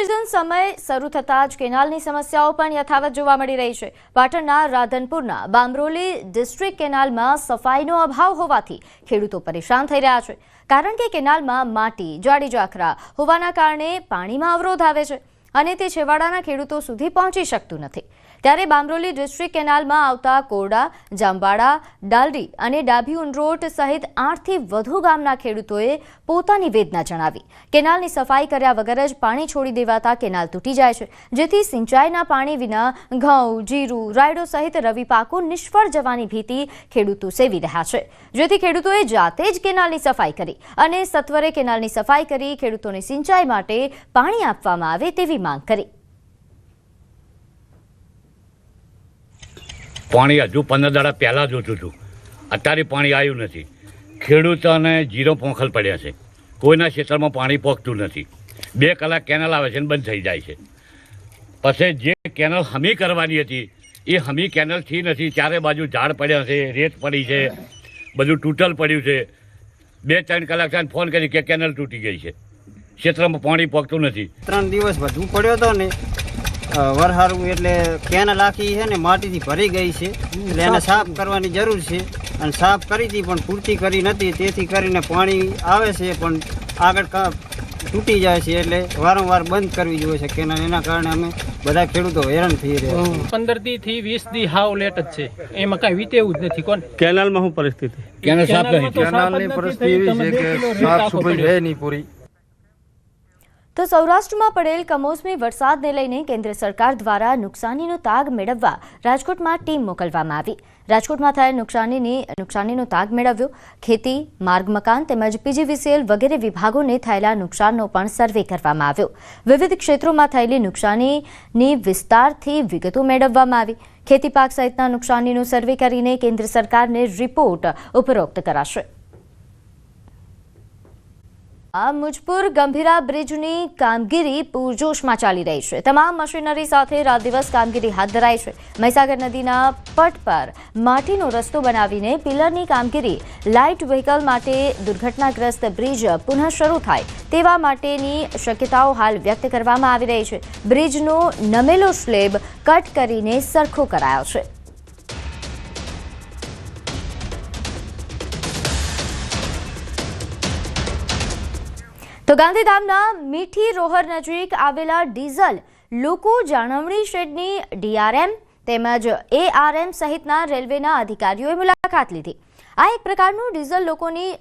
Season સમય શરૂ થતાં જ કેનાલની સમસ્યાઓ પણ યથાવત જોવા મળી રહી છે। પાટણના રાધનપુરના બામરોલી ડિસ્ટ્રિક્ટ કેનાલમાં સફાઈનો અભાવ હોવાથી ખેડૂતો પરેશાન થઈ રહ્યા છે, કારણ કે કેનાલમાં માટી, જાડી જાખરા હોવાના કારણે પાણીમાં અવરોધ આવે છે અને તે છેવાડાના ખેડૂતો સુધી પહોંચી શકતું નથી। ત્યારે બામરોલી ડિસ્ટ્રિક્ટ કેનાલમાં આવતા કોરડા, જામવાડા, ડાલડી અને ડાભી ઉંડરોટ સહિત 8 થી વધુ ગામના ખેડૂતોએ પોતાની વેદના જણાવી। કેનાલની સફાઈ કર્યા વગર જ પાણી છોડી દેવાતા કેનાલ તૂટી જાય છે, જેથી સિંચાઈના પાણી વિના ઘઉં, જીરું, રાયડો સહિત રવિ પાકો નિષ્ફળ જવાની ભીતિ ખેડૂતો સેવી રહ્યા છે, જેથી ખેડૂતોએ જાતે જ કેનાલની સફાઈ કરી અને સત્વરે કેનાલની સફાઈ કરી ખેડૂતોને સિંચાઈ માટે પાણી આપવામાં આવે તેવી માંગ કરી। પાણી હજુ 15 દાડા પહેલાં જોતું હતું, અત્યારે પાણી આવ્યું નથી। ખેડૂતોને જીરો પોંખલ પડ્યા છે, કોઈના ક્ષેત્રમાં પાણી પહોંચતું નથી। 2 કલાક કેનલ આવે છે અને બંધ થઈ જાય છે। પછી જે કેનલ હમી કરવાની હતી એ હમી કેનલ થઈ નથી। ચારે બાજુ ઝાડ પડ્યા છે, રેત પડી છે, બધું તૂટલ પડ્યું છે। 2-3 કલાક થઈને ફોન કરી કે કેનલ તૂટી ગઈ છે, ક્ષેત્રમાં પાણી પહોંચતું નથી। 3 દિવસ વધુ પડ્યો હતો ને વરસારું, એટલે કેનલ આખી છે ને માટીથી ભરી ગઈ છે, એટલે એને સાફ કરવાની જરૂર છે અને સાફ કરી હતી પણ પૂરતી કરી નથી, તેથી કરીને પાણી આવે છે પણ આગળ તૂટી જાય છે, એટલે વારંવાર બંધ કરવી જોઈએ છે કેનલ। એના કારણે અમે બધા ખેડૂતો હેરાન થઈ રહ્યા છીએ। 15 થી 20 દી હાવ લેટ જ છે, એમાં કાંઈ વીતે એવું જ નથી। કોણ કેનાલમાં શું પરિસ્થિતિ? કેનલ સાફ નથી। કેનાલની પરિસ્થિતિ એવી છે કે સાફ સફાઈ છે નહીં પૂરી। તો સૌરાષ્ટ્રમાં પડેલ કમોસમી વરસાદને લઈને કેન્દ્ર સરકાર દ્વારા નુકસાનીનો તાગ મેળવવા રાજકોટમાં ટીમ મોકલવામાં આવી। રાજકોટમાં થયેલ નુકસાનીનો તાગ મેળવ્યો। ખેતી, માર્ગ, મકાન તેમજ પીજીવીસીએલ વગેરે વિભાગોને થયેલા નુકસાનનો પણ સર્વે કરવામાં આવ્યો। વિવિધ ક્ષેત્રોમાં થયેલી નુકસાનીની વિસ્તારથી વિગતો મેળવવામાં આવી। ખેતી પાક સહિતના નુકસાનીનો સર્વે કરીને કેન્દ્ર સરકારને રિપોર્ટ ઉપરોક્ત કરાશે। મુજપુર ગંભીરા બ્રિજની કામગીરી પૂરજોશમાં ચાલી રહી છે। તમામ મશીનરી સાથે રાત દિવસ કામગીરી હાથ ધરાઈ છે। મહીસાગર નદીના પટ પર માટીનો રસ્તો બનાવીને પિલરની કામગીરી, લાઇટ વ્હીકલ માટે દુર્ઘટનાગ્રસ્ત બ્રિજ પુનઃ શરૂ થાય તેવા માટેની શક્યતાઓ હાલ વ્યક્ત કરવામાં આવી રહી છે। બ્રિજનો નમેલો સ્લેબ કટ કરીને સરખો કરાયો છે। તો ગાંધીધામના મીઠી રોહર નજીક આવેલા ડીઝલ લોકો જાળવણી શેડની ડીઆરએમ તેમજ એઆરએમ સહિતના રેલવેના અધિકારીઓએ મુલાકાત લીધી। આ એક પ્રકારનું ડીઝલ લોકોની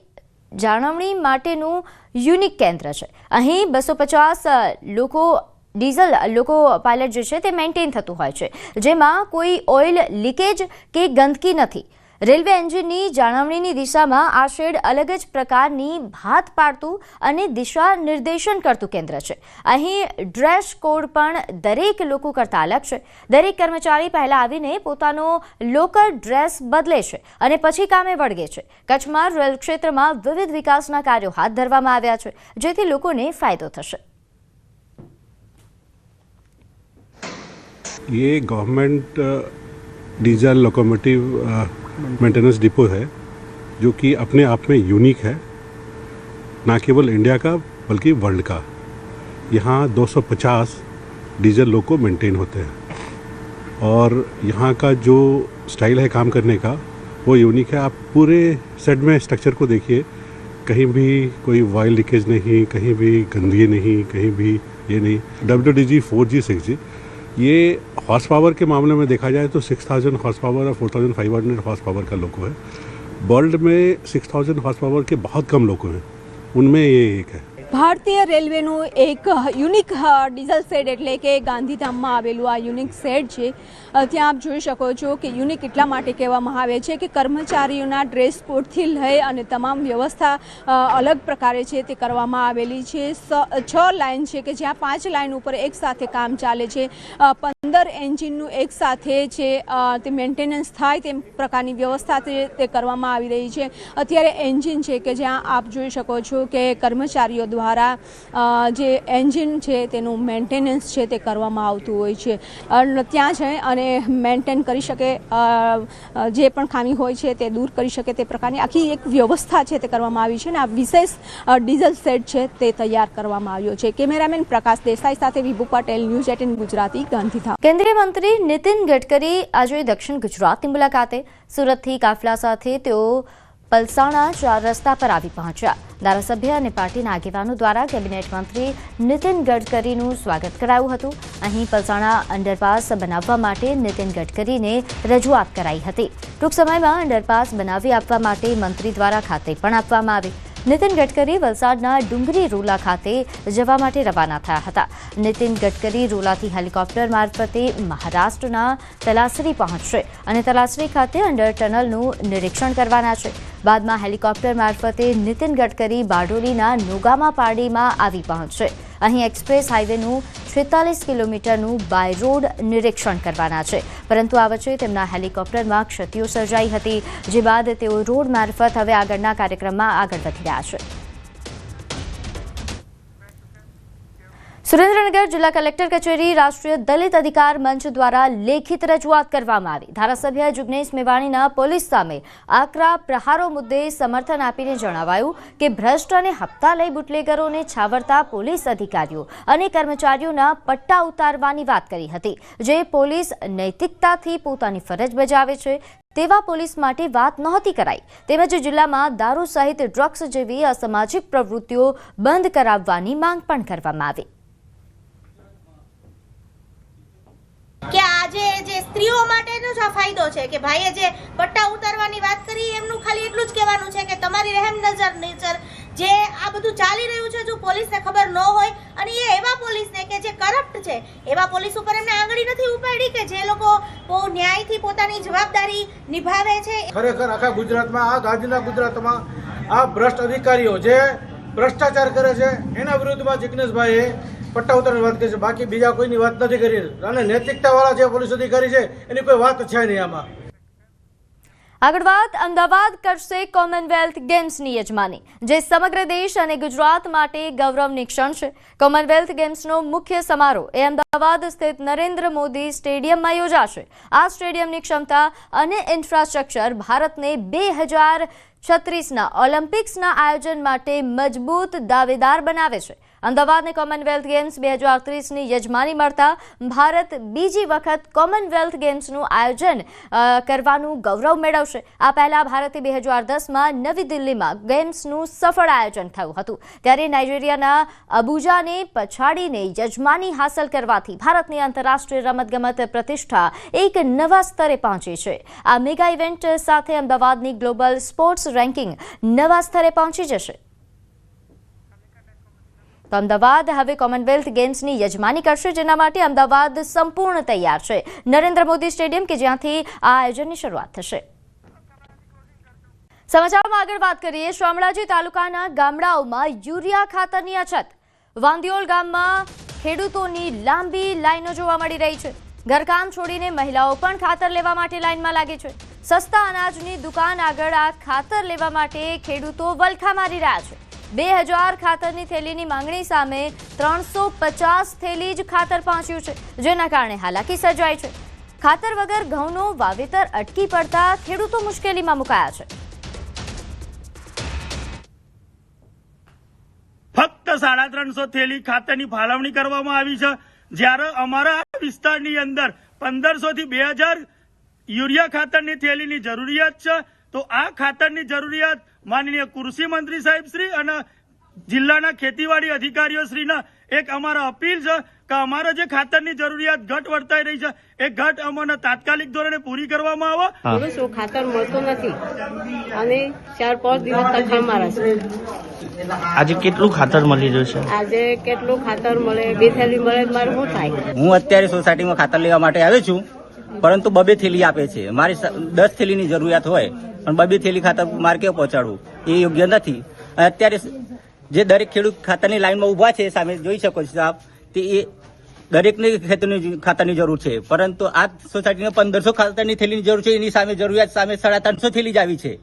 જાળવણી માટેનું યુનિક કેન્દ્ર છે। અહીં 250 ડીઝલ લોકો પાયલટ જે છે તે મેન્ટેન થતું હોય છે, જેમાં કોઈ ઓઇલ લીકેજ કે ગંદકી નથી। રેલવે એન્જિનની જાળવણીની દિશામાં આ શેડ અલગ જ પ્રકારની ભાત પાડતું અને દિશા નિર્દેશન કરતું કેન્દ્ર છે। અહીં ડ્રેસ કોડ પણ દરેક લોકો કરતાં અલગ છે। દરેક કર્મચારી પહેલા આવીને પોતાનો લોકલ ડ્રેસ બદલે છે અને પછી કામે વળગે છે। કચ્છમાં રેલ ક્ષેત્રમાં વિવિધ વિકાસના કાર્યો હાથ ધરવામાં આવ્યા છે, જેથી લોકોને ફાયદો થશે। ये government diesel locomotive maintenance depot है, जो कि अपने आप में यूनिक है, ना केवल इंडिया का बल्कि वर्ल्ड का। यहाँ 250 डीजल लोको मेंटेन होते हैं और यहाँ का जो स्टाइल है काम करने का वो यूनिक है। आप पूरे सेट में स्ट्रक्चर को देखिए, कहीं भी कोई ऑयल लीकेज नहीं, कहीं भी गंदगी नहीं, कहीं भी ये नहीं। WDG 4G 6G ये हॉर्स पावर के मामले में देखा जाए तो 6000 हॉर्स पावर और 4500 हॉर्स पावर का लोको है। वर्ल्ड में 6000 हॉर्स पावर के बहुत कम लोको हैं, उनमें ये एक है। ભારતીય રેલવેનું એક યુનિક ડીઝલ શેડ એટલે કે ગાંધીધામમાં આવેલું આ યુનિક શેડ છે। ત્યાં આપ જોઈ શકો છો કે યુનિક એટલા માટે કહેવામાં આવે છે કે કર્મચારીઓના ડ્રેસ કોડથી લઈ અને તમામ વ્યવસ્થા અલગ પ્રકારે છે તે કરવામાં આવેલી છે। 6 લાઇન છે કે જ્યાં 5 લાઇન ઉપર એક સાથે કામ ચાલે છે। 15 એન્જિનનું એક સાથે છે તે મેન્ટેનન્સ થાય તે પ્રકારની વ્યવસ્થા તે કરવામાં આવી રહી છે. અત્યારે એન્જિન છે કે જ્યાં આપ જોઈ શકો છો કે કર્મચારીઓ દ્વારા જે એન્જિન છે તેનું મેન્ટેનન્સ છે તે કરવામાં આવતું હોય છે. ત્યાં છે અને મેન્ટેન કરી શકે, જે પણ ખામી હોય છે તે દૂર કરી શકે તે પ્રકારની આખી એક વ્યવસ્થા છે તે કરવામાં આવી છે અને આ વિશેષ ડીઝલ સેટ છે તે તૈયાર કરવામાં આવ્યો છે. કેમેરામેન પ્રકાશ દેસાઈ સાથે વિભુ પટેલ, ન્યૂઝ 18 ગુજરાતી, ગાંધીધામ. કેન્દ્રીય મંત્રી નીતિન ગડકરી આજે દક્ષિણ ગુજરાતની મુલાકાતે. સુરતથી કાફલા સાથે તેઓ પલસાણા 4 રસ્તા પર આવી પહોંચ્યા. ધારાસભ્ય અને પાર્ટીના આગેવાનો દ્વારા કેબિનેટ મંત્રી નીતિન ગડકરીનું સ્વાગત કરાયું હતું. અહીં પલસાણા અંડરપાસ બનાવવા માટે નીતિન ગડકરીને રજૂઆત કરાઈ હતી. ટૂંક સમયમાં અંડરપાસ બનાવી આપવા માટે મંત્રી દ્વારા ખાતરી પણ આપવામાં આવી. નીતિન ગડકરી વલસાડના ડુંગરી રોલા ખાતે જવા માટે રવાના થયા હતા. નીતિન ગડકરી રોલાથી હેલિકોપ્ટર મારફતે મહારાષ્ટ્રના તલાસરી પહોંચશે અને તલાસરી ખાતે અંડર ટનલનું નિરીક્ષણ કરવાના છે. બાદમાં હેલિકોપ્ટર મારફતે નીતિન ગડકરી બારડોલીના નોગામા પાડીમાં આવી પહોંચશે. અહીં એક્સપ્રેસ હાઈવેનું 46 કિલોમીટરનું બાય રોડ નિરીક્ષણ કરવાના છે. પરંતુ આ વચ્ચે તેમના હેલિકોપ્ટરમાં ક્ષતિઓ સર્જાઈ હતી, જે બાદ તેઓ રોડ મારફત હવે આગળના કાર્યક્રમમાં આગળ વધી રહ્યા છે. સુરેન્દ્રનગર જિલ્લા કલેક્ટર કચેરી રાષ્ટ્રીય દલિત અધિકાર મંચ દ્વારા લેખિત રજૂઆત કરવામાં આવી. ધારાસભ્ય જિગ્નેશ મેવાણીના પોલીસ સામે આકરા પ્રહારો મુદ્દે સમર્થન આપીને જણાવાયું કે ભ્રષ્ટ અને હપ્તા લઈ બુટલેગરોને છાવરતા પોલીસ અધિકારીઓ અને કર્મચારીઓના પટ્ટા ઉતારવાની વાત કરી હતી. જે પોલીસ નૈતિકતાથી પોતાની ફરજ બજાવે છે તેવા પોલીસ માટે વાત નહોતી કરાઈ. તેમજ જિલ્લામાં દારૂ સહિત ડ્રગ્સ જેવી અસામાજિક પ્રવૃત્તિઓ બંધ કરાવવાની માંગ પણ કરવામાં આવી. કે આજે જે સ્ત્રીઓ માટેનો જ આ ફાયદો છે કે ભાઈએ જે પટ્ટા ઉતારવાની વાત કરી એમનું ખાલી એટલું જ કહેવાનું છે કે તમારી રહેમ નજર જે આ બધું ચાલી રહ્યું છે જો પોલીસને ખબર ન હોય અને એ એવા પોલીસને કે જે કરપ્ટ છે એવા પોલીસ ઉપર એમને આંગળી નથી ઉપાડી કે જે લોકો બહુ ન્યાયથી પોતાની જવાબદારી નિભાવે છે. ખરેખર આખા ગુજરાતમાં, આ ગાંધીના ગુજરાતમાં આ ભ્રષ્ટ અધિકારીઓ જે ભ્રષ્ટાચાર કરે છે એના વિરુદ્ધમાં જિગ્નેશભાઈએ પટ્ટા ઉતારવાની વાત કરી છે. બાકી બીજા કોઈની વાત નથી કરી. અને નૈતિકતા વાળા જે પોલીસ અધિકારી છે એની કોઈ વાત છે નહીં આમાં. આગળ વાત અમદાવાદ કરશે કોમનવેલ્થ ગેમ્સની યજમાની, જે સમગ્ર દેશ અને ગુજરાત માટે ગૌરવની ક્ષણ છે. કોમનવેલ્થ ગેમ્સનો મુખ્ય સમારોહ એ અમદાવાદ સ્થિત નરેન્દ્ર મોદી સ્ટેડિયમમાં યોજાશે. આ સ્ટેડિયમની ક્ષમતા અને ઇન્ફ્રાસ્ટ્રક્ચર ભારતને 2036ના ઓલિમ્પિક્સના આયોજન માટે મજબૂત દાવેદાર બનાવે છે. અમદાવાદને કોમનવેલ્થ ગેમ્સ 2030ની યજમાની મળતા ભારત બીજી વખત કોમનવેલ્થ ગેમ્સનું આયોજન કરવાનું ગૌરવ મેળવશે. આ પહેલા ભારતે 2010માં નવી દિલ્હીમાં ગેમ્સનું સફળ આયોજન થયું હતું. ત્યારે નાઇજીરિયાના અબુજાને પછાડીને યજમાની હાંસલ કરવાથી ભારતની આંતરરાષ્ટ્રીય રમતગમત પ્રતિષ્ઠા એક નવા સ્તરે પહોંચી છે. આ મેગા ઇવેન્ટ સાથે અમદાવાદની ગ્લોબલ સ્પોર્ટ્સ રેન્કિંગ નવા સ્તરે પહોંચી જશે. તો અમદાવાદ હવે કોમનવેલ્થ ગેમ્સની યજમાની કરશે, જેના માટે અમદાવાદ સંપૂર્ણ તૈયાર છે. નરેન્દ્ર મોદી સ્ટેડિયમ કે જ્યાંથી આ આયોજનની શરૂઆત થશે. સમાચારમાં આગળ વાત કરીએ. શામળાજી તાલુકાના ગામડાઓમાં યુરિયા ખાતરની અછત. વાંદિયોલ ગામમાં ખેડૂતોની લાંબી લાઈનો જોવા મળી રહી છે. ઘરકામ છોડીને મહિલાઓ પણ ખાતર લેવા માટે લાઈનમાં લાગી છે. સસ્તા અનાજની દુકાન આગળ આ ખાતર લેવા માટે ખેડૂતો વલખા મારી રહ્યા છે. 2000 ખાતરની થેલીની માંગણી સામે 350 થેલી જ ખાતર પહોંચ્યું છે, જેના કારણે હાલાકી સર્જાઈ છે. ખાતર વગર ઘઉંનું વાવેતર અટકી પડતા ખેડૂતો મુશ્કેલીમાં મુકાયા છે. ફક્ત 350 થેલી ખાતરની ફાળવણી કરવામાં આવી છે, જ્યારે અમારા વિસ્તારની અંદર 1500 થી 2000 યુરિયા ખાતરની થેલીની જરૂરિયાત છે. તો આ ખાતરની જરૂરિયાત માનનીય કૃષિ મંત્રી સાહેબ શ્રી અને જિલ્લાના ખેતીવાડી અધિકારીઓ શ્રીના એક અમારા અપીલ છે કે અમારે જે ખાતરની જરૂરિયાત ઘટ વર્તાઈ રહી છે એ ઘટ અમને તાત્કાલિક ધોરણે પૂરી કરવામાં આવે. ખાતર મળતો નથી અને 4-5 દિવસ તક અમારા છે. આજે કેટલું ખાતર મળી રહ્યું છે? આજે કેટલું ખાતર મળે? 2 થેલી મળે મારે શું થાય? હું અત્યારે સોસાયટીમાં ખાતર લેવા માટે આવ્યો છું, પરંતુ 2 થેલી આપે છે. મારી 10 થેલીની જરૂરિયાત હોય પણ 2 થેલી ખાતર મારે કેવું પહોંચાડવું એ યોગ્ય નથી. અત્યારે જે દરેક ખેડૂત ખાતરની લાઈનમાં ઊભા છે સામે જોઈ શકો છો આપ, તે એ દરેકને ખાતરની જરૂર છે, પરંતુ આ સોસાયટીને 1500 ખાતરની થેલીની જરૂર છે. એની સામે જરૂરિયાત સામે 350 થેલી જ આવી છે.